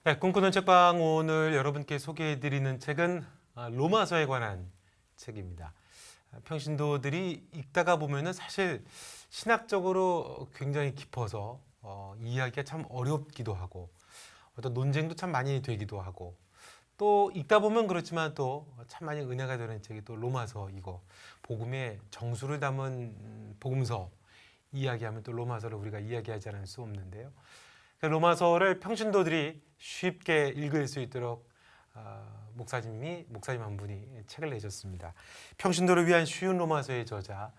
네, 꿈꾸는 책방 오늘 여러분께 소개해드리는 책은 로마서에 관한 책입니다. 평신도들이 읽다가 보면은 사실 신학적으로 굉장히 깊어서 이해하기가 참 어렵기도 하고 어떤 논쟁도 참 많이 되기도 하고 또 읽다 보면 그렇지만 또 참 많이 은혜가 되는 책이 또 로마서이고 복음의 정수를 담은 복음서 이야기하면 또 로마서를 우리가 이야기하지 않을 수 없는데요. 로마서를 평신도들이 쉽게 읽을 수 있도록 목사님 한 분이 책을 내셨습니다. 평신도를 위한 쉬운 로마서의 저자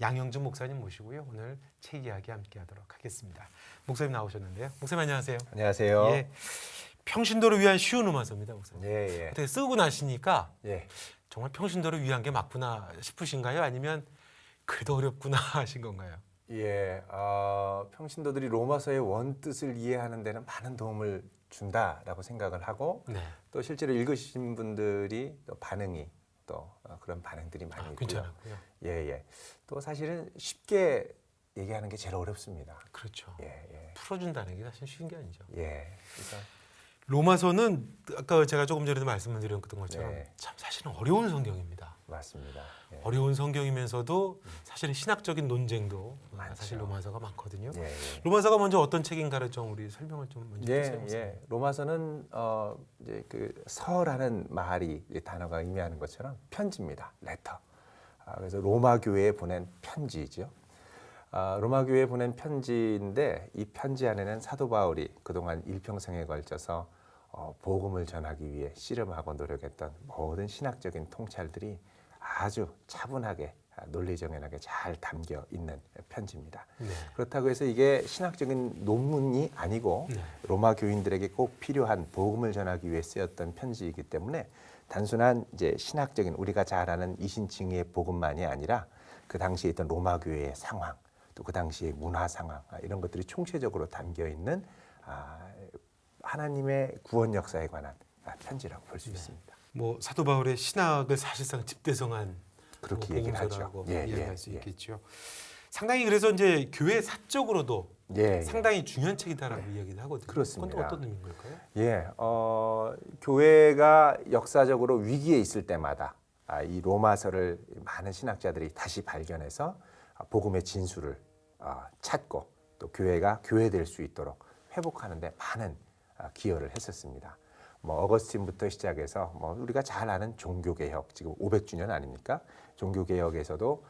양영준 목사님 모시고요. 오늘 책 이야기 함께하도록 하겠습니다. 목사님 나오셨는데요. 목사님 안녕하세요. 안녕하세요. 예, 평신도를 위한 쉬운 로마서입니다, 목사님. 예, 예. 어떻게 쓰고 나시니까 예. 정말 평신도를 위한 게 맞구나 싶으신가요? 아니면 그래도 어렵구나 하신 건가요? 예. 평신도들이 로마서의 원뜻을 이해하는 데는 많은 도움을 준다라고 생각을 하고 네. 또 실제로 읽으신 분들이 또 반응이 또 그런 반응들이 많이 있고요. 괜찮았고요. 예, 예. 또 사실은 쉽게 얘기하는 게 제일 어렵습니다. 그렇죠. 예, 예. 풀어준다는 게 사실 쉬운 게 아니죠. 예. 그래서 로마서는 아까 제가 조금 전에도 말씀을 드렸던 것처럼 네. 참 사실은 어려운 성경입니다. 맞습니다. 예. 어려운 성경이면서도 사실은 신학적인 논쟁도 많죠. 사실 로마서가 많거든요. 예, 예. 로마서가 먼저 어떤 책인가를 좀 우리 설명을 좀 먼저 해주세요. 예, 예. 로마서는 이제 그 서라는 말이 이 단어가 의미하는 것처럼 편지입니다. 레터. 그래서 로마 교회에 보낸 편지죠. 로마 교회에 보낸 편지인데 이 편지 안에는 사도 바울이 그동안 일평생에 걸쳐서 복음을 전하기 위해 씨름하고 노력했던 모든 신학적인 통찰들이 아주 차분하게 논리정연하게 잘 담겨 있는 편지입니다. 네. 그렇다고 해서 이게 신학적인 논문이 아니고 네. 로마 교인들에게 꼭 필요한 복음을 전하기 위해 쓰였던 편지이기 때문에 단순한 이제 신학적인 우리가 잘 아는 이신칭의의 복음만이 아니라 그 당시에 있던 로마 교회의 상황, 또 그 당시의 문화 상황 이런 것들이 총체적으로 담겨 있는 하나님의 구원 역사에 관한 편지라고 볼 수 있습니다. 뭐 사도 바울의 신학을 사실상 집대성한 그렇게 얘기를 하죠. 복음서라고 예, 이야기할 예, 수 예. 있겠죠. 상당히 그래서 이제 교회 사적으로도 예, 상당히 중요한 책이다라고 이야기를 하거든요. 그렇습니다. 그건 또 어떤 의미인 걸까요? 예, 교회가 역사적으로 위기에 있을 때마다 이 로마서를 많은 신학자들이 다시 발견해서 복음의 진수를 찾고 또 교회가 교회될 수 있도록 회복하는 데 많은 기여를 했었습니다. 뭐 어거스틴부터 시작해서 뭐 우리가 잘 아는 종교개혁 지금 500주년 아닙니까? 종교개혁에서도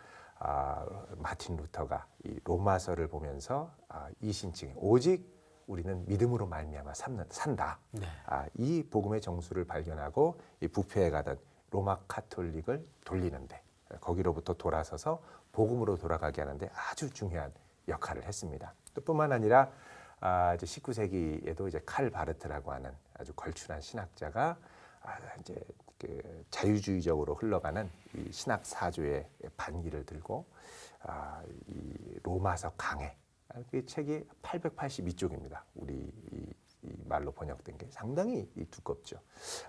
마틴 루터가 이 로마서를 보면서 이신칭 오직 우리는 믿음으로 말미암아 산다. 네. 이 복음의 정수를 발견하고 이 부패에 가던 로마 카톨릭을 돌리는데 거기로부터 돌아서서 복음으로 돌아가게 하는데 아주 중요한 역할을 했습니다. 또 뿐만 아니라 이제 19세기에도 이제 칼 바르트라고 하는 아주 걸출한 신학자가 이제 그 자유주의적으로 흘러가는 이 신학 사조의 반기를 들고 이 로마서 강해 이 책이 882쪽입니다. 우리 이 말로 번역된 게 상당히 두껍죠.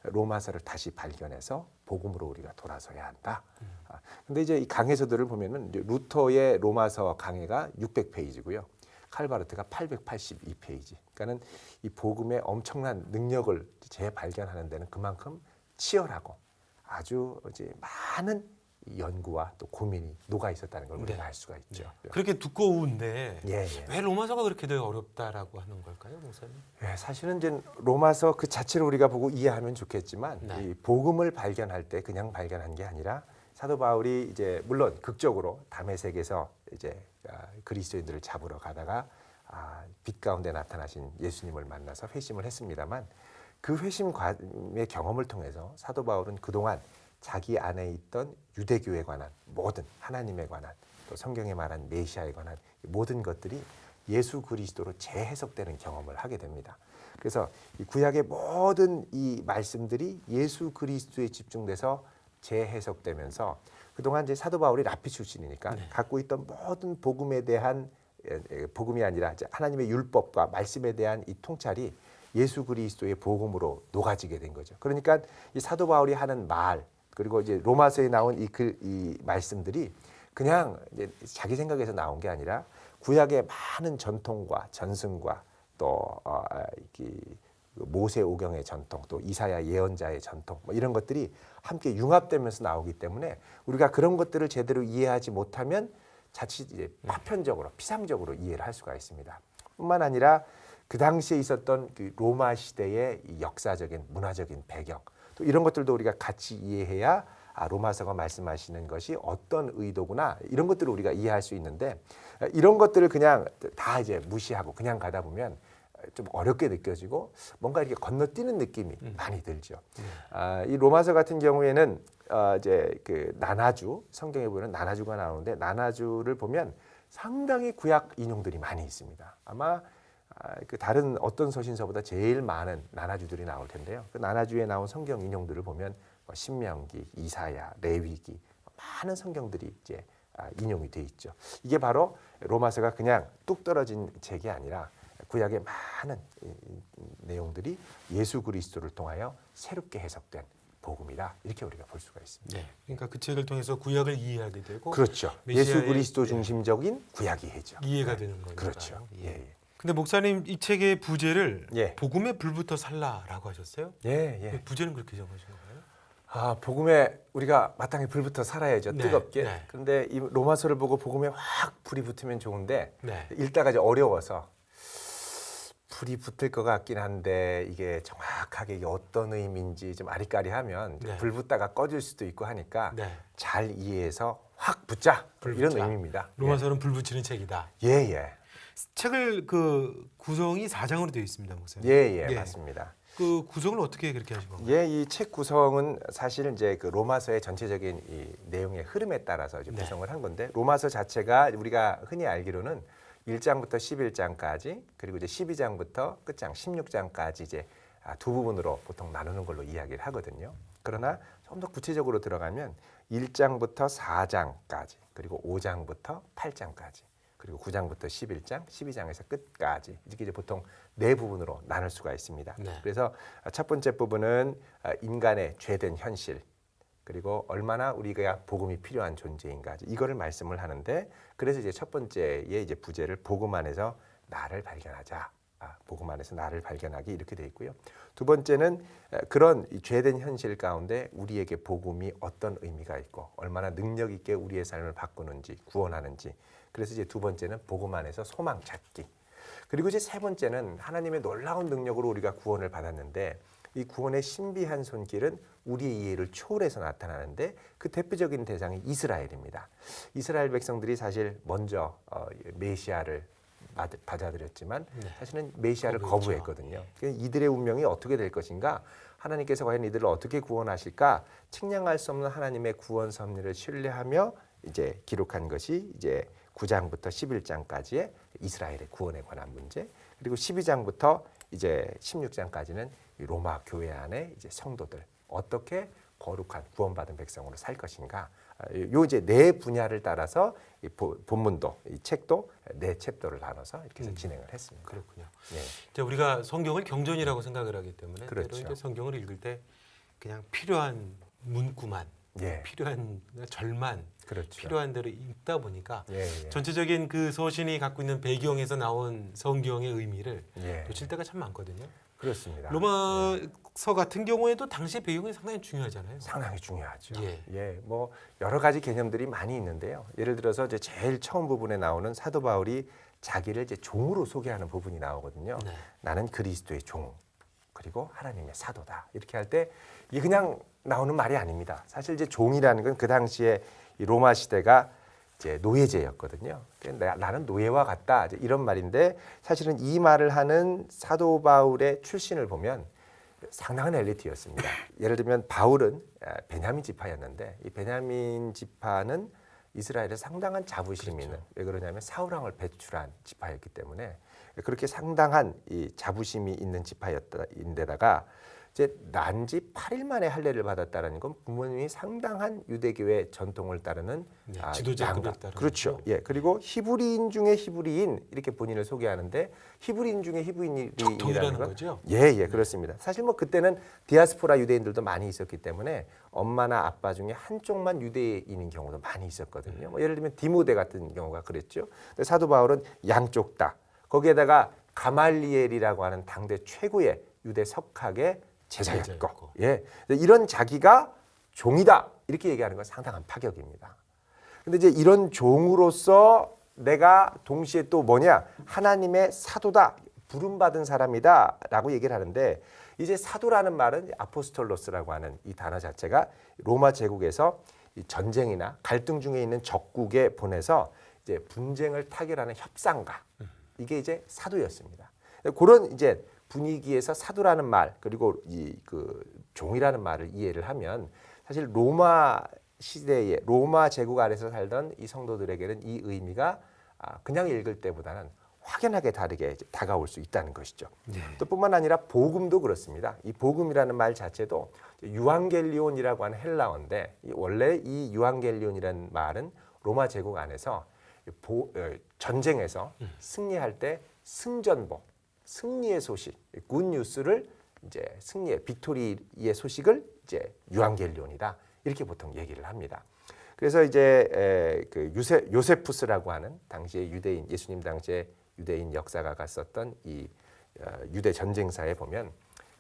로마서를 다시 발견해서 복음으로 우리가 돌아서야 한다. 근데 이제 이 강해서들을 보면은 이제 루터의 로마서 강해가 600페이지고요. 칼바르트가 882페이지. 그러니까는 이 복음의 엄청난 능력을 재발견하는 데는 그만큼 치열하고 아주 이제 많은 연구와 또 고민이 녹아 있었다는 걸 우리가 네. 알 수가 있죠. 그렇게 두꺼운데 예, 예. 왜 로마서가 그렇게 되게 어렵다라고 하는 걸까요, 목사님? 예, 사실은 이제 로마서 그 자체를 우리가 보고 이해하면 좋겠지만 네. 이 복음을 발견할 때 그냥 발견한 게 아니라 사도 바울이 이제 물론 극적으로 다메섹에서 이제 그리스도인들을 잡으러 가다가 빛 가운데 나타나신 예수님을 만나서 회심을 했습니다만 그 회심의 경험을 통해서 사도 바울은 그동안 자기 안에 있던 유대교에 관한 모든 하나님에 관한 또 성경에 말한 메시아에 관한 모든 것들이 예수 그리스도로 재해석되는 경험을 하게 됩니다. 그래서 이 구약의 모든 이 말씀들이 예수 그리스도에 집중돼서 재해석되면서 그동안 이제 사도 바울이 라피 출신이니까 갖고 있던 모든 복음에 대한 복음이 아니라 이제 하나님의 율법과 말씀에 대한 이 통찰이 예수 그리스도의 복음으로 녹아지게 된 거죠. 그러니까 이 사도 바울이 하는 말 그리고 이제 로마서에 나온 이 말씀들이 그냥 이제 자기 생각에서 나온 게 아니라 구약의 많은 전통과 전승과 또 모세 오경의 전통, 또 이사야 예언자의 전통, 뭐 이런 것들이 함께 융합되면서 나오기 때문에 우리가 그런 것들을 제대로 이해하지 못하면 자칫 이제 파편적으로, 피상적으로 이해를 할 수가 있습니다. 뿐만 아니라 그 당시에 있었던 그 로마 시대의 이 역사적인 문화적인 배경, 또 이런 것들도 우리가 같이 이해해야 로마서가 말씀하시는 것이 어떤 의도구나, 이런 것들을 우리가 이해할 수 있는데, 이런 것들을 그냥 다 이제 무시하고 그냥 가다 보면 좀 어렵게 느껴지고 뭔가 이렇게 건너뛰는 느낌이 많이 들죠. 이 로마서 같은 경우에는 이제 그 나나주, 성경에 보면 나나주가 나오는데, 나나주를 보면 상당히 구약 인용들이 많이 있습니다. 아마 그 다른 어떤 서신서보다 제일 많은 나나주들이 나올 텐데요. 그 나나주에 나온 성경 인용들을 보면 신명기, 이사야, 레위기, 많은 성경들이 이제 인용이 돼 있죠. 이게 바로 로마서가 그냥 뚝 떨어진 책이 아니라 구약의 많은 내용들이 예수 그리스도를 통하여 새롭게 해석된 복음이다, 이렇게 우리가 볼 수가 있습니다. 네. 그러니까 그 책을 통해서 구약을 이해하게 되고, 그렇죠. 예수 그리스도 중심적인 구약 이해죠. 이해가 되는 거니까요. 그렇죠. 예. 예, 예. 근데 목사님, 이 책의 부제를 예. 복음의 불부터 살라라고 하셨어요? 예, 예. 왜 부제는 그렇게 정하신 거예요? 복음에 우리가 마땅히 불부터 살아야죠. 네, 뜨겁게. 네. 그런데 이 로마서를 보고 복음에 확 불이 붙으면 좋은데 네. 읽다가 이제 어려워서 불이 붙을 것 같긴 한데 이게 정확하게 이게 어떤 의미인지 좀 아리까리하면 네. 불 붙다가 꺼질 수도 있고 하니까 네. 잘 이해해서 확 붙자, 불 이런 붙자. 의미입니다. 로마서는 불 붙이는 책이다. 예, 예, 책을 그 구성이 4장으로 되어 있습니다, 목사님. 예, 예. 맞습니다. 그 구성을 어떻게 그렇게 하신 건가요? 예, 이 책 구성은 사실 이제 그 로마서의 전체적인 이 내용의 흐름에 따라서 이제 네. 구성을 한 건데, 로마서 자체가 우리가 흔히 알기로는 1장부터 11장까지, 그리고 이제 12장부터 끝장 16장까지 이제 두 부분으로 보통 나누는 걸로 이야기를 하거든요. 그러나 좀 더 구체적으로 들어가면 1장부터 4장까지, 그리고 5장부터 8장까지, 그리고 9장부터 11장, 12장에서 끝까지, 이렇게 이제 보통 네 부분으로 나눌 수가 있습니다. 네. 그래서 첫 번째 부분은 인간의 죄된 현실, 그리고 얼마나 우리가 복음이 필요한 존재인가, 이거를 말씀을 하는데, 그래서 이제 첫 번째의 이제 부제를 복음 안에서 나를 발견하자, 복음 안에서 나를 발견하기, 이렇게 돼 있고요. 두 번째는 그런 이 죄된 현실 가운데 우리에게 복음이 어떤 의미가 있고 얼마나 능력 있게 우리의 삶을 바꾸는지, 구원하는지. 그래서 이제 두 번째는 복음 안에서 소망 찾기. 그리고 이제 세 번째는 하나님의 놀라운 능력으로 우리가 구원을 받았는데, 이 구원의 신비한 손길은 우리의 이해를 초월해서 나타나는데, 그 대표적인 대상이 이스라엘입니다. 이스라엘 백성들이 사실 먼저 메시아를 받아들였지만 사실은 메시아를 거부했거든요. 이들의 운명이 어떻게 될 것인가, 하나님께서 과연 이들을 어떻게 구원하실까, 측량할 수 없는 하나님의 구원 섭리를 신뢰하며 이제 기록한 것이 이제 9장부터 11장까지의 이스라엘의 구원에 관한 문제, 그리고 12장부터 이제 16장까지는 로마 교회 안에 이제 성도들 어떻게 거룩한 구원받은 백성으로 살 것인가, 요 이제 네 분야를 따라서 이 본문도, 이 책도 네 챕터를 나눠서 이렇게 해서 진행을 했습니다. 그렇군요. 예. 이제 우리가 성경을 경전이라고 생각을 하기 때문에 그렇죠. 때로 이제 성경을 읽을 때 그냥 필요한 문구만, 예. 필요한 절만, 그렇죠. 필요한 대로 읽다 보니까 예, 예. 전체적인 그 서신이 갖고 있는 배경에서 나온 성경의 의미를 예. 놓칠 때가 참 많거든요. 그렇습니다. 로마서 같은 경우에도 당시의 배경이 상당히 중요하잖아요. 상당히 중요하죠. 예. 뭐 여러 가지 개념들이 많이 있는데요. 예를 들어서 이제 제일 처음 부분에 나오는 사도 바울이 자기를 이제 종으로 소개하는 부분이 나오거든요. 네. 나는 그리스도의 종, 그리고 하나님의 사도다. 이렇게 할 때 이게 그냥 나오는 말이 아닙니다. 사실 이제 종이라는 건 그 당시에 이 로마 시대가 이제 노예제였거든요. 나는 노예와 같다, 이제 이런 말인데, 사실은 이 말을 하는 사도 바울의 출신을 보면 상당한 엘리트였습니다. 예를 들면 바울은 베냐민 지파였는데, 이 베냐민 지파는 이스라엘에 상당한 자부심이 있는, 왜 그러냐면 사울 왕을 배출한 지파였기 때문에 그렇게 상당한 이 자부심이 있는 지파였다인데다가 이제 난지 8일 만에 할례를 받았다라는 건 부모님이 상당한 유대교의 전통을 따르는 지도자급이었다는 그렇죠. 거죠. 예. 그리고 히브리인 중에 히브리인, 이렇게 본인을 소개하는데, 히브리인 중에 히브리인이라는 적통이라는 건 거죠. 예, 그렇습니다. 사실 뭐 그때는 디아스포라 유대인들도 많이 있었기 때문에 엄마나 아빠 중에 한쪽만 유대인인 경우도 많이 있었거든요. 뭐 예를 들면 디모데 같은 경우가 그랬죠. 근데 사도 바울은 양쪽 다, 거기에다가 가말리엘이라고 하는 당대 최고의 유대 석학의 제자였고, 제자였고. 예, 이런 자기가 종이다 이렇게 얘기하는 건 상당한 파격입니다. 근데 이제 이런 종으로서 내가 동시에 또 뭐냐 하나님의 사도다 부름받은 사람이다라고 얘기를 하는데 이제 사도라는 말은 아포스톨로스라고 하는 이 단어 자체가 로마 제국에서 이 전쟁이나 갈등 중에 있는 적국에 보내서 이제 분쟁을 타결하는 협상가 이게 이제 사도였습니다. 그런 이제 분위기에서 사도라는 말 그리고 이 그 종이라는 말을 이해를 하면 사실 로마 시대에 로마 제국 아래서 살던 이 성도들에게는 이 의미가 그냥 읽을 때보다는 확연하게 다르게 다가올 수 있다는 것이죠. 네. 또 뿐만 아니라 복음도 그렇습니다. 이 복음이라는 말 자체도 유앙겔리온이라고 하는 헬라어인데 원래 이 유앙겔리온이라는 말은 로마 제국 안에서 전쟁에서 승리할 때 승전보, 승리의 소식, 굿뉴스를 이제 승리의 빅토리의 소식을 이제 유앙겔리온이다 이렇게 보통 얘기를 합니다. 그래서 이제 그 요세푸스라고 하는 당시의 유대인 예수님 당시에 유대인 역사가가 썼던 이 유대 전쟁사에 보면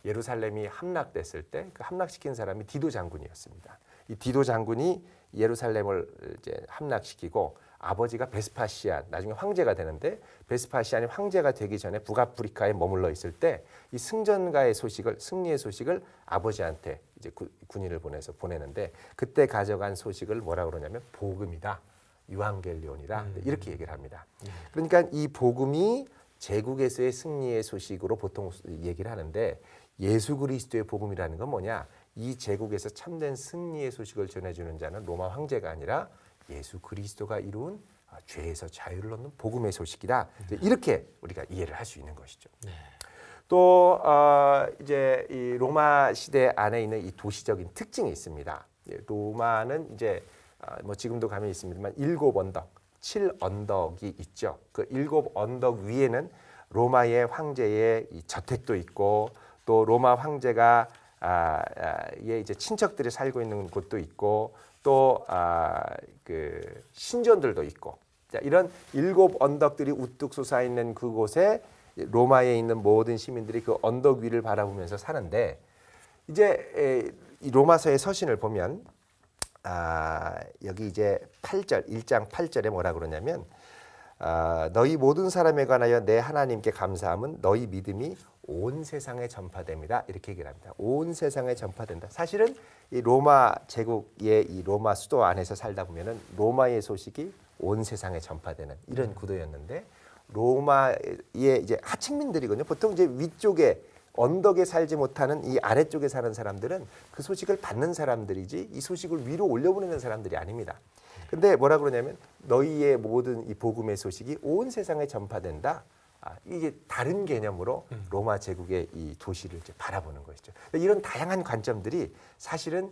예루살렘이 함락됐을 때 그 함락시킨 사람이 디도 장군이었습니다. 이 디도 장군이 예루살렘을 이제 함락시키고 아버지가 베스파시안 나중에 황제가 되는데 베스파시안이 황제가 되기 전에 북아프리카에 머물러 있을 때 이 승전가의 소식을 승리의 소식을 아버지한테 이제 군인을 보내서 보내는데 그때 가져간 소식을 뭐라 그러냐면 복음이다. 유앙겔리온이다. 이렇게 얘기를 합니다. 그러니까 이 복음이 제국에서의 승리의 소식으로 보통 얘기를 하는데 예수 그리스도의 복음이라는 건 뭐냐? 이 제국에서 참된 승리의 소식을 전해주는 자는 로마 황제가 아니라 예수 그리스도가 이룬 죄에서 자유를 얻는 복음의 소식이다. 이렇게 우리가 이해를 할 수 있는 것이죠. 네. 또 이제 이 로마 시대 안에 있는 이 도시적인 특징이 있습니다. 로마는 이제 뭐 지금도 가면 있습니다만 7언덕, 7언덕이 있죠. 그 7언덕 위에는 로마의 황제의 이 저택도 있고 또 로마 황제가 의 이제 친척들이 살고 있는 곳도 있고 또 그 신전들도 있고 자, 이런 7언덕들이 우뚝 솟아 있는 그곳에 로마에 있는 모든 시민들이 그 언덕 위를 바라보면서 사는데 이제 이 로마서의 서신을 보면 여기 이제 8절 1장 8절에 뭐라 그러냐면 너희 모든 사람에 관하여 내 하나님께 감사함은 너희 믿음이 온 세상에 전파됩니다. 이렇게 얘기를 합니다. 온 세상에 전파된다. 사실은 이 로마 제국의 이 로마 수도 안에서 살다 보면은 로마의 소식이 온 세상에 전파되는 이런 구도였는데 로마의 이제 하층민들이거든요. 보통 이제 위쪽에 언덕에 살지 못하는 이 아래쪽에 사는 사람들은 그 소식을 받는 사람들이지 이 소식을 위로 올려보내는 사람들이 아닙니다. 근데 뭐라 그러냐면 너희의 모든 이 복음의 소식이 온 세상에 전파된다. 이게 다른 개념으로 로마 제국의 이 도시를 이제 바라보는 것이죠. 이런 다양한 관점들이 사실은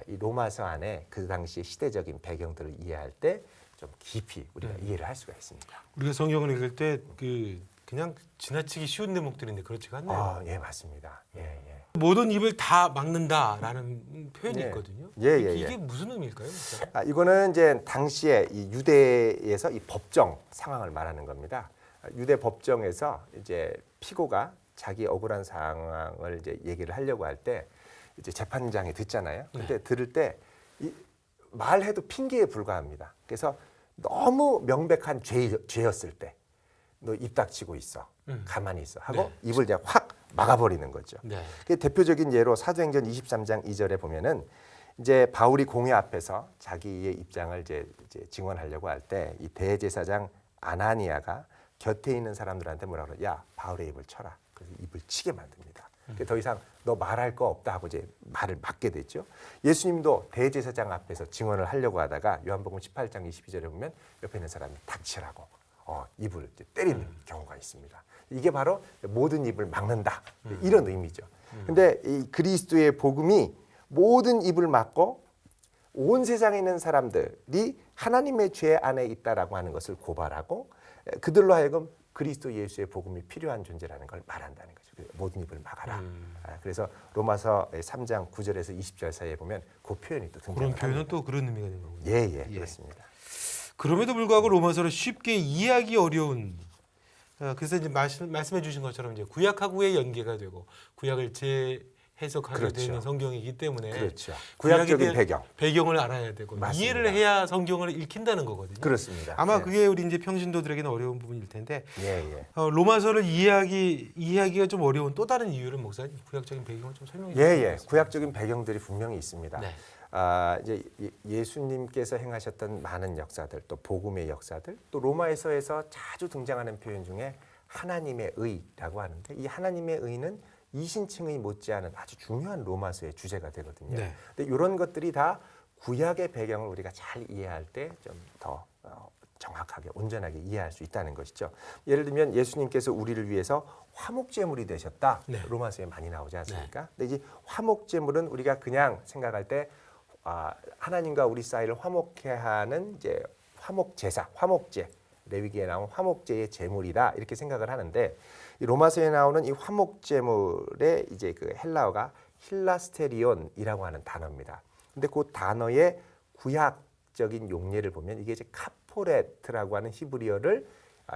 이 로마서 안에 그 당시의 시대적인 배경들을 이해할 때 좀 깊이 우리가 이해를 할 수가 있습니다. 우리가 성경을 읽을 때 그냥 지나치기 쉬운 대목들인데 그렇지가 않네요. 예, 맞습니다. 예. 모든 입을 다 막는다라는 표현이 예. 있거든요. 예. 이게 무슨 의미일까요? 이거는 이제 당시에 이 유대에서 이 법정 상황을 말하는 겁니다. 유대 법정에서 이제 피고가 자기 억울한 상황을 이제 얘기를 하려고 할 때 이제 재판장이 듣잖아요. 근데 들을 때 말해도 핑계에 불과합니다. 그래서 너무 명백한 죄였을 때 너 입 닥치고 있어. 가만히 있어. 하고 입을 그냥 확 막아버리는 거죠. 네. 그 대표적인 예로 사도행전 23장 2절에 보면은 이제 바울이 공회 앞에서 자기의 입장을 이제 증언하려고 할 때 이 대제사장 아나니아가 곁에 있는 사람들한테 뭐라 그래? 야, 바울의 입을 쳐라. 그래서 입을 치게 만듭니다. 더 이상 너 말할 거 없다 하고 이제 말을 막게 됐죠. 예수님도 대제사장 앞에서 증언을 하려고 하다가 요한복음 18장 22절에 보면 옆에 있는 사람이 닥치라고 입을 이제 때리는 경우가 있습니다. 이게 바로 모든 입을 막는다 이런 의미죠. 근데 이 그리스도의 복음이 모든 입을 막고 온 세상에 있는 사람들이 하나님의 죄 안에 있다라고 하는 것을 고발하고 그들로 하여금 그리스도 예수의 복음이 필요한 존재라는 걸 말한다는 거죠. 모든 입을 막아라. 그래서 로마서 3장 9절에서 20절 사이에 보면 그 표현이 또 등장합니다. 그런 표현은 또 그런 의미가 되는 거군요. 예, 그렇습니다. 그럼에도 불구하고 로마서를 쉽게 이해하기 어려운 그래서 이제 말씀해 주신 것처럼 이제 구약하고의 연계가 되고 구약을 재해석하게 그렇죠. 되는 성경이기 때문에 그렇죠. 구약에 구약적인 대한 배경. 배경을 알아야 되고 맞습니다. 이해를 해야 성경을 읽힌다는 거거든요. 그렇습니다. 아마 예. 그게 우리 이제 평신도들에게는 어려운 부분일 텐데 예. 로마서를 이해하기가 좀 어려운 또 다른 이유를 목사님 구약적인 배경을 좀 설명해 주시면 예. 좋겠습니다. 구약적인 배경들이 분명히 있습니다. 네. 이제 예수님께서 행하셨던 많은 역사들, 또 복음의 역사들, 또 로마에서에서 자주 등장하는 표현 중에 하나님의 의라고 하는데 이 하나님의 의는 이신칭의 못지않은 아주 중요한 로마서의 주제가 되거든요. 네. 근데 이런 것들이 다 구약의 배경을 우리가 잘 이해할 때 좀 더 정확하게 온전하게 이해할 수 있다는 것이죠. 예를 들면 예수님께서 우리를 위해서 화목제물이 되셨다. 네. 로마서에 많이 나오지 않습니까? 근데 이제 화목제물은 우리가 그냥 생각할 때 하나님과 우리 사이를 화목케 하는 이제 화목제사, 화목제, 레위기에 나온 화목제의 제물이다 이렇게 생각을 하는데 이 로마서에 나오는 이 화목제물의 이제 그 헬라어가 힐라스테리온이라고 하는 단어입니다. 근데 그 단어의 구약적인 용례를 보면 이게 이제 카포레트라고 하는 히브리어를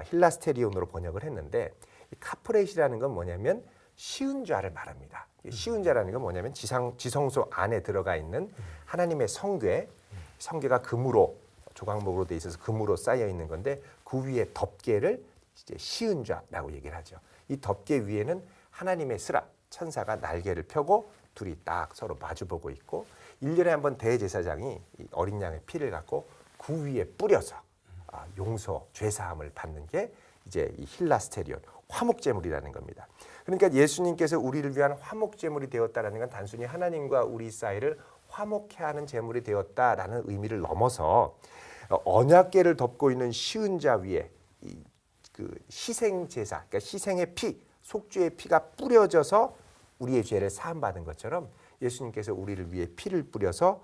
힐라스테리온으로 번역을 했는데 이 카포렛이라는 건 뭐냐면 쉬운 자를 말합니다. 쉬운 자라는 건 뭐냐면 지성소 안에 들어가 있는 하나님의 성궤가 금으로 조각목으로 돼 있어서 금으로 쌓여 있는 건데 그 위에 덮개를 이제 쉬운 자라고 얘기를 하죠. 이 덮개 위에는 하나님의 스랍 천사가 날개를 펴고 둘이 딱 서로 마주보고 있고 1년에 한 번 대제사장이 이 어린 양의 피를 갖고 그 위에 뿌려서 용서 죄사함을 받는 게 이제 이 힐라스테리온 화목제물이라는 겁니다. 그러니까 예수님께서 우리를 위한 화목제물이 되었다라는 건 단순히 하나님과 우리 사이를 화목케 하는 제물이 되었다라는 의미를 넘어서 언약궤를 덮고 있는 쉬운 자 위에 그 희생 제사, 그러니까 희생의 피, 속죄의 피가 뿌려져서 우리의 죄를 사함 받은 것처럼 예수님께서 우리를 위해 피를 뿌려서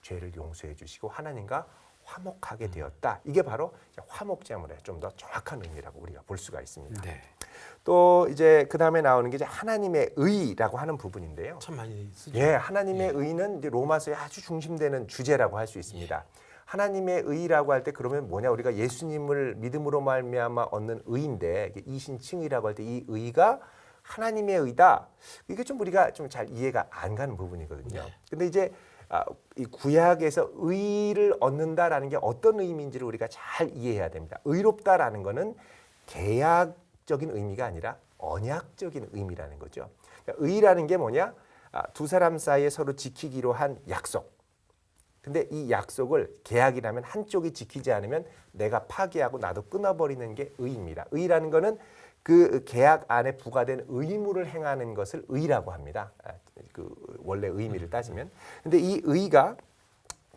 죄를 용서해 주시고 하나님과 화목하게 되었다. 이게 바로 화목제물의 좀 더 정확한 의미라고 우리가 볼 수가 있습니다. 네. 또 이제 그 다음에 나오는 게 이제 하나님의 의라고 하는 부분인데요. 참 많이 쓰죠. 예, 하나님의 의는 이제 로마서에 아주 중심되는 주제라고 할 수 있습니다. 하나님의 의라고 할 때 그러면 뭐냐? 우리가 예수님을 믿음으로 말미암아 얻는 의인데 이신칭의라고 할 때 이 의가 하나님의 의다. 이게 좀 우리가 좀 잘 이해가 안 가는 부분이거든요. 네. 근데 이제 이 구약에서 의를 얻는다라는 게 어떤 의미인지를 우리가 잘 이해해야 됩니다. 의롭다라는 거는 계약적인 의미가 아니라 언약적인 의미라는 거죠. 그러니까 의라는 게 뭐냐? 두 사람 사이에 서로 지키기로 한 약속. 근데 이 약속을 계약이라면 한쪽이 지키지 않으면 내가 파기하고 나도 끊어버리는 게 의입니다. 의라는 거는 그 계약 안에 부과된 의무를 행하는 것을 의라고 합니다. 그 원래 의미를 따지면. 근데 이 의가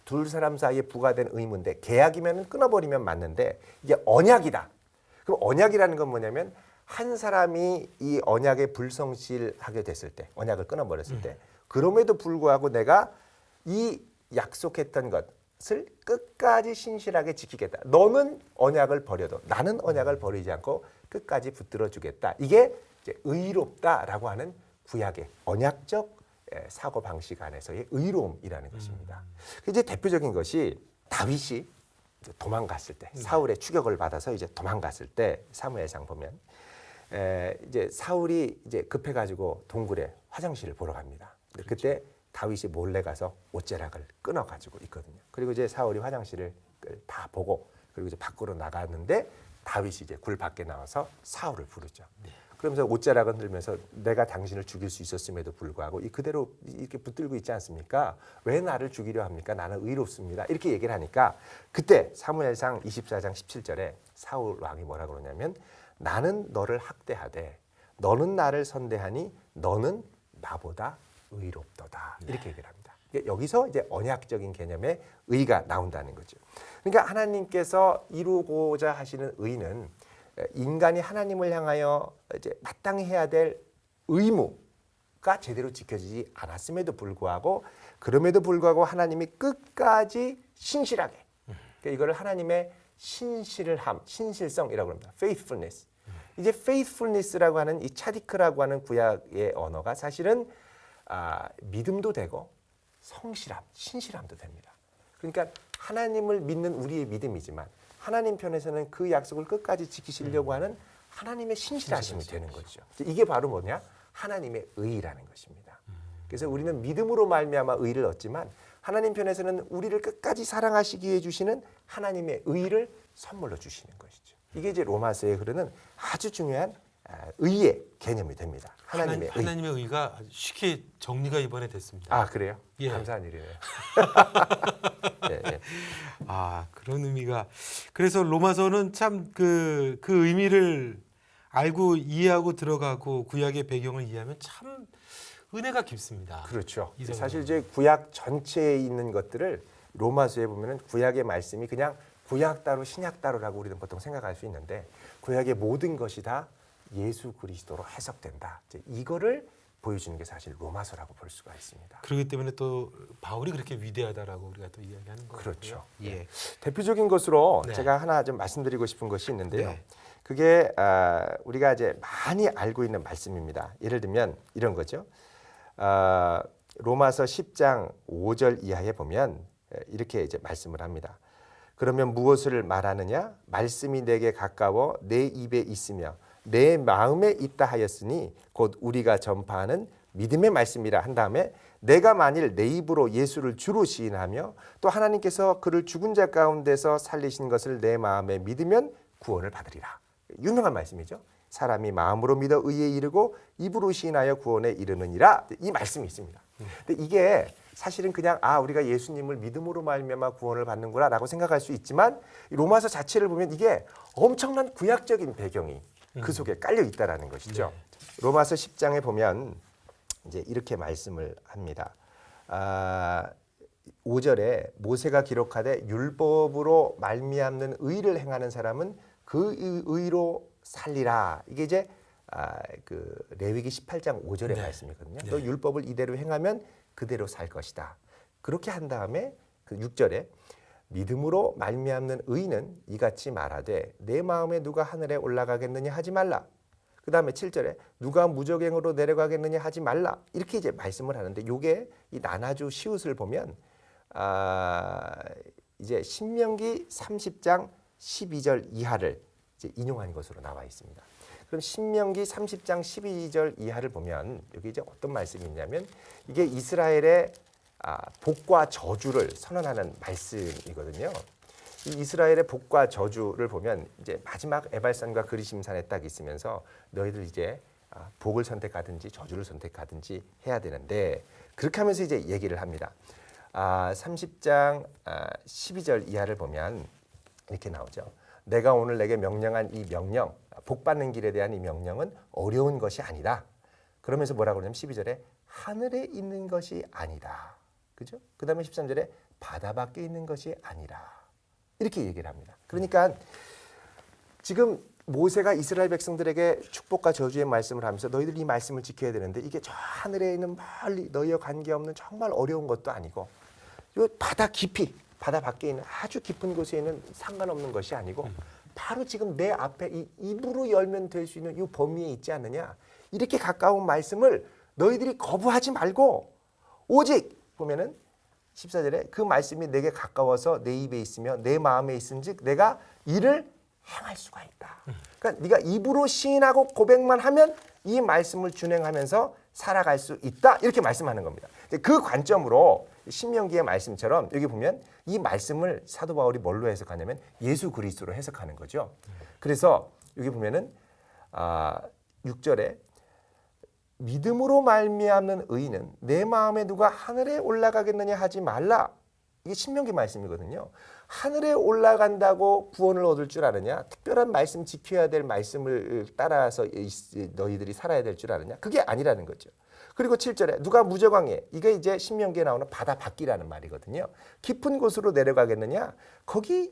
둘 사람 사이에 부과된 의무인데 계약이면 끊어버리면 맞는데 이게 언약이다. 그럼 언약이라는 건 뭐냐면 한 사람이 이 언약에 불성실하게 됐을 때, 언약을 끊어버렸을 때, 그럼에도 불구하고 내가 이 약속했던 것을 끝까지 신실하게 지키겠다. 너는 언약을 버려도 나는 언약을 버리지 않고 끝까지 붙들어 주겠다. 이게 이제 의롭다라고 하는 구약의 언약적 사고 방식 안에서의 의로움이라는 것입니다. 이제 대표적인 것이 다윗이 도망갔을 때 사울의 추격을 받아서 이제 도망갔을 때 사무엘상 보면 이제 사울이 이제 급해가지고 동굴에 화장실을 보러 갑니다. 근데 그때 다윗이 몰래 가서 옷자락을 끊어가지고 있거든요. 그리고 이제 사울이 화장실을 다 보고 그리고 이제 밖으로 나갔는데 다윗이 이제 굴 밖에 나와서 사울을 부르죠. 그러면서 옷자락을 들면서 내가 당신을 죽일 수 있었음에도 불구하고 이 그대로 이렇게 붙들고 있지 않습니까? 왜 나를 죽이려 합니까? 나는 의롭습니다. 이렇게 얘기를 하니까 그때 사무엘상 24장 17절에 사울 왕이 뭐라 그러냐면 나는 너를 학대하되 너는 나를 선대하니 너는 나보다 의롭도다. 이렇게 얘기를 합니다. 여기서 이제 언약적인 개념의 의가 나온다는 거죠. 그러니까 하나님께서 이루고자 하시는 의는 인간이 하나님을 향하여 이제 마땅히 해야 될 의무가 제대로 지켜지지 않았음에도 불구하고 그럼에도 불구하고 하나님이 끝까지 신실하게 그러니까 이거를 하나님의 신실함, 신실성이라고 합니다. faithfulness. 이제 faithfulness라고 하는 이 차디크라고 하는 구약의 언어가 사실은 믿음도 되고 성실함, 신실함도 됩니다. 그러니까 하나님을 믿는 우리의 믿음이지만 하나님 편에서는 그 약속을 끝까지 지키시려고 하는 하나님의 신실하심이 되는 거죠. 이게 바로 뭐냐? 하나님의 의라는 것입니다. 그래서 우리는 믿음으로 말미암아 의를 얻지만 하나님 편에서는 우리를 끝까지 사랑하시기 위해 주시는 하나님의 의를 선물로 주시는 것이죠. 이게 이제 로마서에 흐르는 아주 중요한 의의 개념이 됩니다. 하나님의 의. 하나님의 의가 아주 쉽게 정리가 이번에 됐습니다. 아 그래요? 예. 감사한 일이네요. 예, 예. 아, 그런 의미가. 그래서 로마서는 참 그 의미를 알고 이해하고 들어가고 구약의 배경을 이해하면 참 은혜가 깊습니다. 그렇죠. 이성으로. 사실 이제 구약 전체에 있는 것들을 로마서에 보면은 구약의 말씀이 그냥 구약 따로 신약 따로라고 우리는 보통 생각할 수 있는데 구약의 모든 것이 다 예수 그리스도로 해석된다. 이제 이거를 보여주는 게 사실 로마서라고 볼 수가 있습니다. 그렇기 때문에 또 바울이 그렇게 위대하다라고 우리가 또 이야기하는 거죠. 그렇죠. 예. 대표적인 것으로 네. 제가 하나 좀 말씀드리고 싶은 것이 있는데요. 네. 그게 우리가 이제 많이 알고 있는 말씀입니다. 예를 들면 이런 거죠. 로마서 10장 5절 이하에 보면 이렇게 이제 말씀을 합니다. 그러면 무엇을 말하느냐? 말씀이 내게 가까워 내 입에 있으며 내 마음에 있다 하였으니 곧 우리가 전파하는 믿음의 말씀이라 한 다음에 내가 만일 내 입으로 예수를 주로 시인하며 또 하나님께서 그를 죽은 자 가운데서 살리신 것을 내 마음에 믿으면 구원을 받으리라. 유명한 말씀이죠. 사람이 마음으로 믿어 의에 이르고 입으로 시인하여 구원에 이르느니라. 이 말씀이 있습니다. 근데 이게 사실은 그냥 우리가 예수님을 믿음으로 말미암아 구원을 받는구나라고 생각할 수 있지만 로마서 자체를 보면 이게 엄청난 구약적인 배경이 그 속에 깔려 있다라는 것이죠. 네. 로마서 10장에 보면 이제 이렇게 말씀을 합니다. 5절에 모세가 기록하되 율법으로 말미암는 의를 행하는 사람은 그 의로 살리라. 이게 이제 그 레위기 18장 5절의 네. 말씀이거든요. 네. 너 율법을 이대로 행하면 그대로 살 것이다. 그렇게 한 다음에 그 6절에 믿음으로 말미암는 의는 이같이 말하되 내 마음에 누가 하늘에 올라가겠느냐 하지 말라. 그 다음에 7절에 누가 무적행으로 내려가겠느냐 하지 말라. 이렇게 이제 말씀을 하는데 이게 이 나나주 시옷을 보면 이제 신명기 30장 12절 이하를 이제 인용한 것으로 나와 있습니다. 그럼 신명기 30장 12절 이하를 보면 여기 이제 어떤 말씀이 있냐면 이게 이스라엘의 복과 저주를 선언하는 말씀이거든요. 이 이스라엘의 복과 저주를 보면 이제 마지막 에발산과 그리심산에 딱 있으면서 너희들 이제 복을 선택하든지 저주를 선택하든지 해야 되는데 그렇게 하면서 이제 얘기를 합니다. 30장 12절 이하를 보면 이렇게 나오죠. 내가 오늘 내게 명령한 이 명령, 복 받는 길에 대한 이 명령은 어려운 것이 아니다. 그러면서 뭐라고 그러냐면 12절에 하늘에 있는 것이 아니다. 그죠? 그 다음에 13절에 바다 밖에 있는 것이 아니라. 이렇게 얘기를 합니다. 그러니까 지금 모세가 이스라엘 백성들에게 축복과 저주의 말씀을 하면서 너희들 이 말씀을 지켜야 되는데 이게 저 하늘에 있는 멀리 너희와 관계없는 정말 어려운 것도 아니고 이 바다 깊이 바다 밖에 있는 아주 깊은 곳에 있는 상관없는 것이 아니고 바로 지금 내 앞에 이 입으로 열면 될 수 있는 이 범위에 있지 않느냐. 이렇게 가까운 말씀을 너희들이 거부하지 말고 오직 보면은 14절에 그 말씀이 내게 가까워서 내 입에 있으며 내 마음에 있은즉 내가 이를 행할 수가 있다. 그러니까 네가 입으로 시인하고 고백만 하면 이 말씀을 준행하면서 살아갈 수 있다. 이렇게 말씀하는 겁니다. 그 관점으로 신명기의 말씀처럼 여기 보면 이 말씀을 사도 바울이 뭘로 해석하냐면 예수 그리스도로 해석하는 거죠. 그래서 여기 보면은 6절에 믿음으로 말미암는 의는 내 마음에 누가 하늘에 올라가겠느냐 하지 말라. 이게 신명기 말씀이거든요. 하늘에 올라간다고 구원을 얻을 줄 아느냐? 특별한 말씀 지켜야 될 말씀을 따라서 너희들이 살아야 될 줄 아느냐? 그게 아니라는 거죠. 그리고 7절에 누가 무저강에 이게 이제 신명기에 나오는 바다 밖이라는 말이거든요. 깊은 곳으로 내려가겠느냐? 거기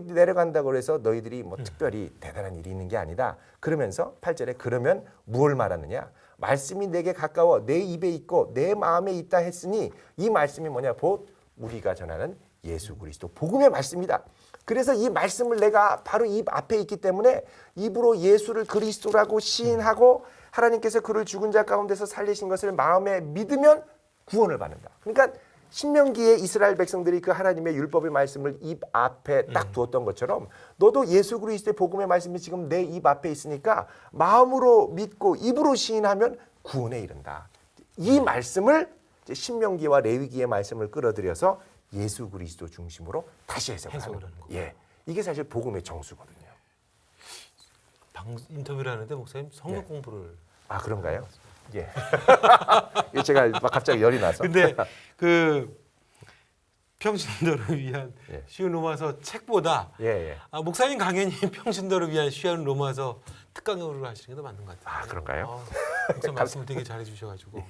내려간다고 해서 너희들이 뭐 특별히 대단한 일이 있는 게 아니다. 그러면서 8절에 그러면 무엇을 말하느냐? 말씀이 내게 가까워 내 입에 있고 내 마음에 있다 했으니 이 말씀이 뭐냐? 곧 우리가 전하는 예수 그리스도 복음의 말씀이다. 그래서 이 말씀을 내가 바로 입 앞에 있기 때문에 입으로 예수를 그리스도라고 시인하고 하나님께서 그를 죽은 자 가운데서 살리신 것을 마음에 믿으면 구원을 받는다. 그러니까 신명기에 이스라엘 백성들이 그 하나님의 율법의 말씀을 입 앞에 딱 두었던 것처럼 너도 예수 그리스도의 복음의 말씀이 지금 내 입 앞에 있으니까 마음으로 믿고 입으로 시인하면 구원에 이른다. 이 말씀을 이제 신명기와 레위기의 말씀을 끌어들여서 예수 그리스도 중심으로 다시 해석을 하는 하는 거예요. 예, 이게 사실 복음의 정수거든요. 인터뷰를 하는데 목사님 성경 예. 공부를 아 그런가요? 예. 제가 막 갑자기 열이 나서. 근데 그 평신도를 위한 예. 쉬운 로마서 책보다 예, 예. 목사님 강연이 평신도를 위한 쉬운 로마서 특강으로 하시는 게 더 맞는 것 같아요. 아, 그런가요? 목사님 말씀을 되게 잘해 주셔가지고.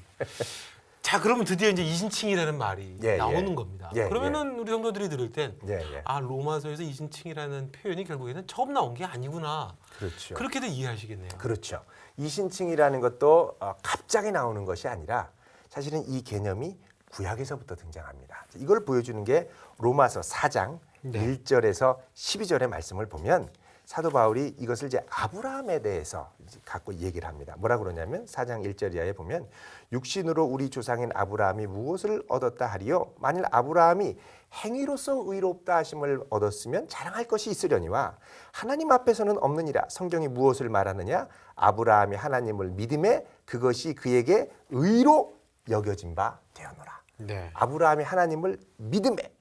자, 그러면 드디어 이제 이신칭이라는 말이 예, 나오는 예. 겁니다. 예, 그러면은 우리 성도들이 들을 땐 예, 예. 로마서에서 이신칭이라는 표현이 결국에는 처음 나온 게 아니구나. 그렇죠. 그렇게도 이해하시겠네요. 그렇죠. 이신칭이라는 것도 갑자기 나오는 것이 아니라 사실은 이 개념이 구약에서부터 등장합니다. 이걸 보여주는 게 로마서 4장 네. 1절에서 12절의 말씀을 보면 사도 바울이 이것을 이제 아브라함에 대해서 이제 갖고 얘기를 합니다. 뭐라 그러냐면 4장 1절 이하에 보면 육신으로 우리 조상인 아브라함이 무엇을 얻었다 하리요? 만일 아브라함이 행위로서 의롭다 하심을 얻었으면 자랑할 것이 있으려니와 하나님 앞에서는 없느니라. 성경이 무엇을 말하느냐? 아브라함이 하나님을 믿음에 그것이 그에게 의로 여겨진 바 되었노라. 네. 아브라함이 하나님을 믿음에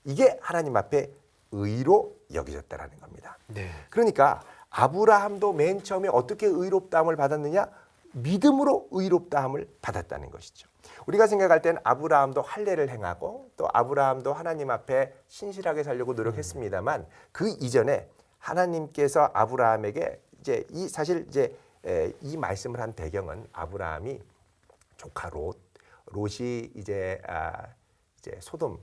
이게 하나님 앞에 의로 여겨졌다라는 겁니다. 네. 그러니까 아브라함도 맨 처음에 어떻게 의롭다함을 받았느냐? 믿음으로 의롭다함을 받았다는 것이죠. 우리가 생각할 때는 아브라함도 할례를 행하고 또 아브라함도 하나님 앞에 신실하게 살려고 노력했습니다만 그 이전에 하나님께서 아브라함에게 이제 이 사실 이제 이 말씀을 한 배경은 아브라함이 조카 롯이 이제 소돔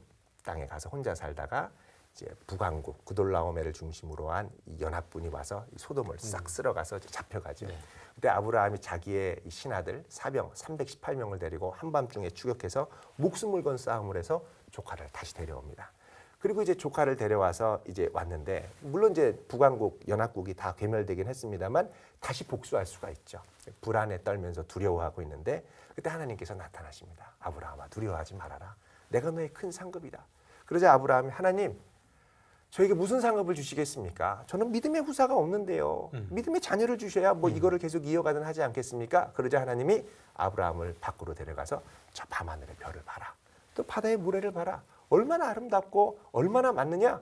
땅에 가서 혼자 살다가 이제 북왕국 구돌라오메를 중심으로 한 이 연합군이 와서 이 소돔을 싹 쓸어가서 잡혀가죠. 네. 그때 아브라함이 자기의 이 신하들 사병 318명을 데리고 한밤중에 추격해서 목숨을 건 싸움을 해서 조카를 다시 데려옵니다. 그리고 이제 조카를 데려와서 이제 왔는데 물론 이제 북왕국 연합국이 다 괴멸되긴 했습니다만 다시 복수할 수가 있죠. 불안에 떨면서 두려워하고 있는데 그때 하나님께서 나타나십니다. 아브라함아 두려워하지 말아라. 내가 너의 큰 상급이다. 그러자 아브라함이 하나님 저에게 무슨 상급을 주시겠습니까? 저는 믿음의 후사가 없는데요. 믿음의 자녀를 주셔야 뭐 이거를 계속 이어가든 하지 않겠습니까? 그러자 하나님이 아브라함을 밖으로 데려가서 저 밤하늘의 별을 봐라. 또 바다의 모래를 봐라. 얼마나 아름답고 얼마나 많느냐?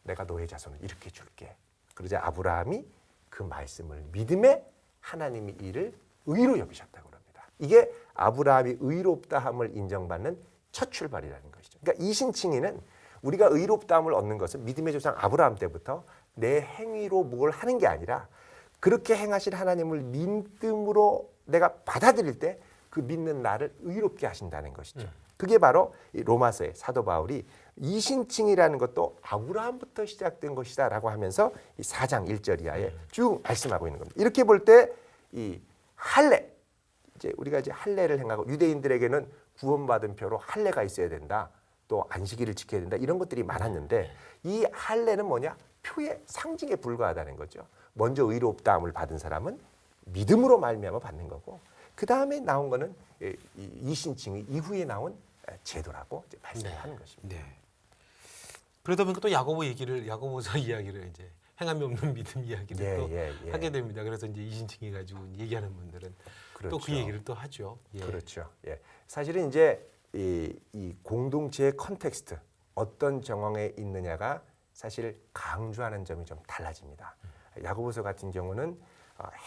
내가 너의 자손을 이렇게 줄게. 그러자 아브라함이 그 말씀을 믿음에 하나님이 이를 의로 여기셨다고 합니다. 이게 아브라함이 의롭다함을 인정받는 첫 출발이라는 것이죠. 그러니까 이신칭의는 우리가 의롭다함을 얻는 것은 믿음의 조상 아브라함 때부터 내 행위로 뭘 하는 게 아니라 그렇게 행하신 하나님을 믿음으로 내가 받아들일 때 그 믿는 나를 의롭게 하신다는 것이죠. 그게 바로 이 로마서의 사도 바울이 이신칭이라는 것도 아브라함부터 시작된 것이다라고 하면서 이 4장 1절 이하에 쭉 말씀하고 있는 겁니다. 이렇게 볼 때 이 할례 이제 우리가 이제 할례를 행하고 유대인들에게는 구원받은 표로 할례가 있어야 된다. 또 안식일을 지켜야 된다. 이런 것들이 많았는데 이 할례는 뭐냐? 표의 상징에 불과하다는 거죠. 먼저 의롭다함을 받은 사람은 믿음으로 말미암아 받는 거고 그 다음에 나온 거는 이신칭의 이후에 나온 제도라고 이제 말씀하는 것입니다. 네. 그러다 보니까 또 야고보서 이야기를 이제 행함이 없는 믿음 이야기를 또 하게 됩니다. 그래서 이제 이신칭해 가지고 얘기하는 분들은 그렇죠. 또 그 얘기를 또 하죠. 예. 그렇죠. 예. 사실은 이제 이 공동체의 컨텍스트 어떤 정황에 있느냐가 사실 강조하는 점이 좀 달라집니다. 야고보서 같은 경우는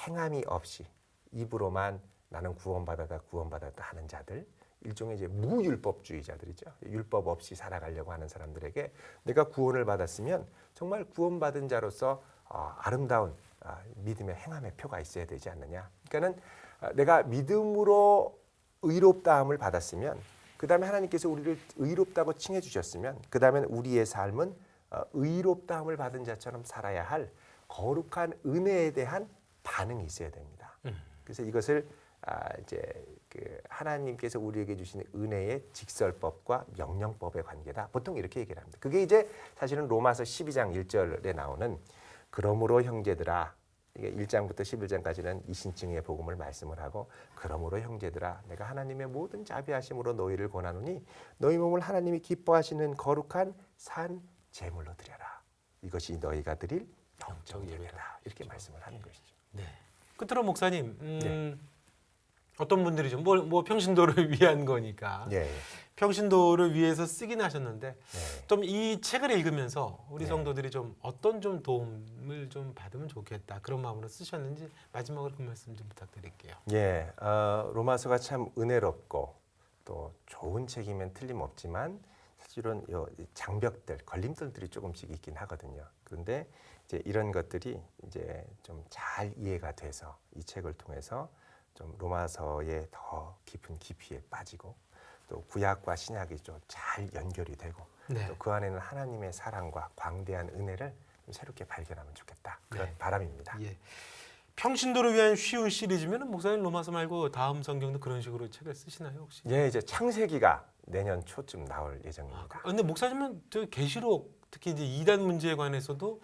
행함이 없이 입으로만 나는 구원받았다 하는 자들 일종의 이제 무율법주의자들이죠. 율법 없이 살아가려고 하는 사람들에게 내가 구원을 받았으면 정말 구원받은 자로서 아름다운 믿음의 행함의 표가 있어야 되지 않느냐. 그러니까는 내가 믿음으로 의롭다함을 받았으면 그 다음에 하나님께서 우리를 의롭다고 칭해 주셨으면 그 다음에 우리의 삶은 의롭다함을 받은 자처럼 살아야 할 거룩한 은혜에 대한 반응이 있어야 됩니다. 그래서 이것을 이제 그 하나님께서 우리에게 주신 은혜의 직설법과 명령법의 관계다. 보통 이렇게 얘기를 합니다. 그게 이제 사실은 로마서 12장 1절에 나오는 그러므로 형제들아 이게 1장부터 11장까지는 이신증의 복음을 말씀을 하고 그러므로 형제들아 내가 하나님의 모든 자비하심으로 너희를 권하노니 너희 몸을 하나님이 기뻐하시는 거룩한 산 제물로 드려라. 이것이 너희가 드릴 영적 예배다. 이렇게 말씀을 하는 것이죠. 네. 끝으로 목사님, 네. 어떤 분들이 좀 뭐 평신도를 위한 거니까 예. 평신도를 위해서 쓰긴 하셨는데 네. 좀 이 책을 읽으면서 우리 네. 성도들이 좀 어떤 좀 도움을 좀 받으면 좋겠다 그런 마음으로 쓰셨는지 마지막으로 그 말씀 좀 부탁드릴게요. 예, 로마서가 참 은혜롭고 또 좋은 책이면 틀림없지만 사실은 요 장벽들, 걸림돌들이 조금씩 있긴 하거든요. 그런데 이제 이런 것들이 이제 좀 잘 이해가 돼서 이 책을 통해서 좀 로마서의 더 깊은 깊이에 빠지고 또 구약과 신약이 좀 잘 연결이 되고 네. 또 그 안에는 하나님의 사랑과 광대한 은혜를 좀 새롭게 발견하면 좋겠다. 그런 네. 바람입니다. 예. 평신도를 위한 쉬운 시리즈면 목사님 로마서 말고 다음 성경도 그런 식으로 책을 쓰시나요 혹시? 예, 이제 창세기가 내년 초쯤 나올 아, 예정입니다. 근데 목사님은 저 계시록 특히 이제 이단 문제에 관해서도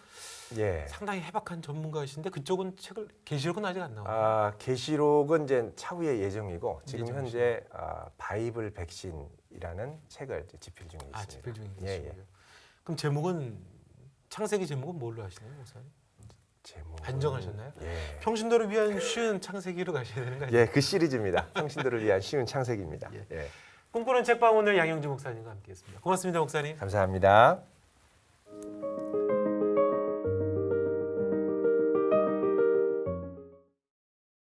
예. 상당히 해박한 전문가이신데 그쪽은 책을 계시록은 아직 안 나와요. 아, 계시록은 이제 차후의 예정이고 지금 예정이시고. 현재 바이블 백신이라는 책을 이제 집필 중에 있습니다. 집필 중이시고요. 예, 예. 그럼 제목은 창세기 제목은 뭘로 하시나요, 목사님? 제목 반정하셨나요? 예. 평신도를 위한 쉬운 창세기로 가셔야 되는 거 아니에요? 예, 그 시리즈입니다. 평신도를 위한 쉬운 창세기입니다. 예. 예. 꿈꾸는 책방 오늘 양영주 목사님과 함께했습니다. 고맙습니다, 목사님. 감사합니다.